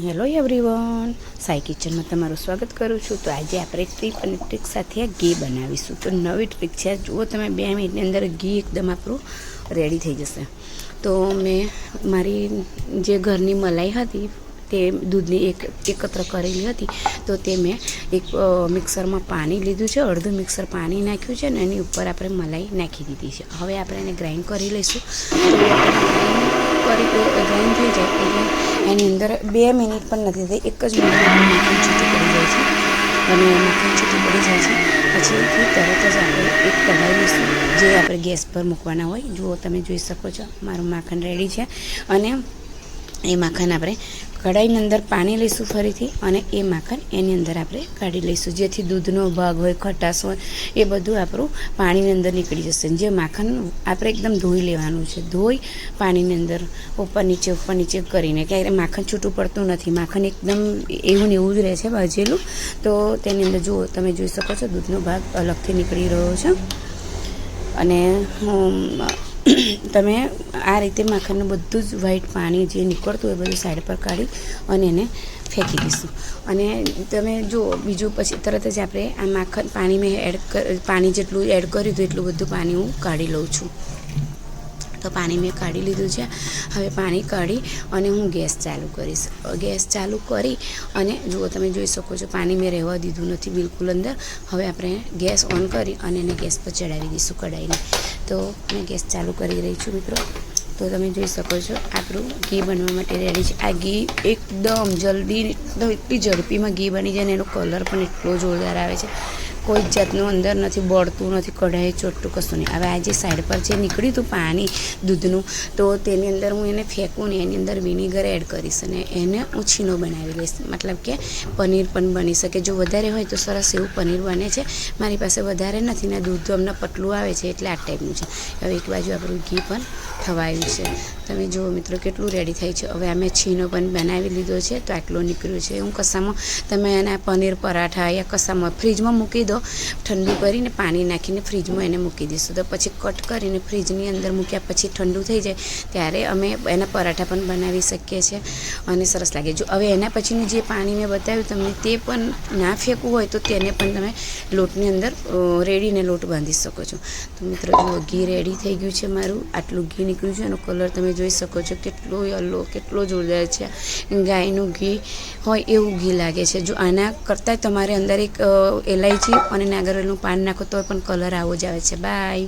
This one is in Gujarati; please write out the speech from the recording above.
હેલો એવરીવન, સાઈ કિચનમાં તમારું સ્વાગત કરું છું। તો આજે આપણે ટ્રીપ અને ટ્રીક સાથે ઘી બનાવીશું। તો નવી ટ્રીક છે, જુઓ તમે 2 મિનિટની અંદર ઘી એકદમ આપણું રેડી થઈ જશે। તો મેં મારી જે ઘરની મલાઈ હતી તે દૂધની એકત્ર કરેલી હતી, તો તે મેં એક મિક્સરમાં પાણી લીધું છે, અડધું મિક્સર પાણી નાખ્યું છે અને એની ઉપર આપણે મલાઈ નાખી દીધી છે। હવે આપણે એને ગ્રાઇન્ડ કરી લઈશું। ગ્રાઇન્ડ થઈ જાય એટલે એની અંદર 2 મિનિટ પણ નથી થઈ, 1 જ મિનિટમાં માખણ છૂટું પડી જાય છે। અને માખણ છૂટું પડી જાય છે પછીથી તરત જ આપણે એક કઢાઈ લઈશું, જે આપણે ગેસ પર મૂકવાના હોય। જુઓ તમે જોઈ શકો છો મારું માખણ રેડી છે। અને એ માખણ આપણે કઢાઈની અંદર પાણી લઈશું ફરીથી, અને એ માખણ એની અંદર આપણે કાઢી લઈશું, જેથી દૂધનો ભાગ હોય, ખટાશ હોય, એ બધું આપણું પાણીની અંદર નીકળી જશે। જે માખણ આપણે એકદમ ધોઈ લેવાનું છે, ધોઈ પાણીની અંદર ઉપર નીચે કરીને, ક્યારેય માખણ છૂટું પડતું નથી, માખણ એકદમ એવું ને એવું જ રહે છે ભાજેલું। તો તેની અંદર જુઓ તમે જોઈ શકો છો દૂધનો ભાગ અલગથી નીકળી રહ્યો છે। અને તમે આ રીતે માખણનું બધું જ વ્હાઈટ પાણી જે નીકળતું હોય બધું સાઈડ પર કાઢી અને એને ફેંકી દઈશું। અને તમે જુઓ બીજું પછી તરત જ આપણે આ માખણ પાણી મેં પાણી જેટલું એડ કર્યું હતું એટલું બધું પાણી હું કાઢી લઉં છું। તો પાણી મેં કાઢી લીધું છે। હવે પાણી કાઢી અને હું ગેસ ચાલુ કરીશ। ગેસ ચાલુ કરી અને જુઓ તમે જોઈ શકો છો પાણી મેં રહેવા દીધું નથી બિલકુલ અંદર। હવે આપણે ગેસ ઓન કરી અને એને ગેસ પર ચડાવી દઈશું કઢાઈને। તો મેં ગેસ ચાલુ કરી રહી છું મિત્રો। તો તમે જોઈ શકો છો આપણું ઘી બનવા માટે રેડી છે। આ ઘી એકદમ જલ્દી, એટલી ઝડપીમાં ઘી બની જાય ને એનો કલર પણ એટલો જોરદાર આવે છે, કોઈ જાતનું અંદર નથી, બળતું નથી, કઢાઈ ચોટતું કશું નહીં। હવે આ જે સાઈડ પર જે નીકળ્યું હતું પાણી દૂધનું, તો તેની અંદર હું એને ફેંકું ને એની અંદર વિનેગર એડ કરીશ અને એને હું છીનો બનાવી લઈશ, મતલબ કે પનીર પણ બની શકે। જો વધારે હોય તો સરસ એવું પનીર બને છે, મારી પાસે વધારે નથી ને દૂધ તો અમને પતલું આવે છે એટલે આ ટાઈપનું છે। હવે એક બાજુ આપણું ઘી પણ થવાયું છે, તમે જુઓ મિત્રો કેટલું રેડી થાય છે। હવે અમે છીનો પણ બનાવી લીધો છે, તો આટલો નીકળ્યો છે। હું કસામાં તમે એના પનીર પરાઠા યા કસામાં ફ્રીજમાં મૂકી દો, ઠંડુ કરીને પાણી નાખીને ફ્રીજમાં એને મૂકી દઈશું। તો પછી કટ કરીને ફ્રીજની અંદર મૂક્યા પછી ઠંડુ થઈ જાય ત્યારે અમે એના પરાઠા પણ બનાવી શકીએ છીએ અને સરસ લાગે। જો હવે એના પછીનું જે પાણી મેં બતાવ્યું તમને તે પણ ના ફેંકવું હોય તો તેને પણ તમે લોટની અંદર રેડીને લોટ બાંધી શકો છો। તો મિત્રો જુઓ ઘી રેડી થઈ ગયું છે મારું, આટલું ઘી નીકળ્યું છે, એનો કલર તમે જોઈ શકો છો કેટલો યલો, કેટલો જોરદાર છે। ગાયનું ઘી હોય એવું ઘી લાગે છે। જો આના કરતાં તમારે અંદર એક એલાયચી અને નાગરવેલનું પાન નાખો તો પણ કલર આવો જ આવે છે। બાય।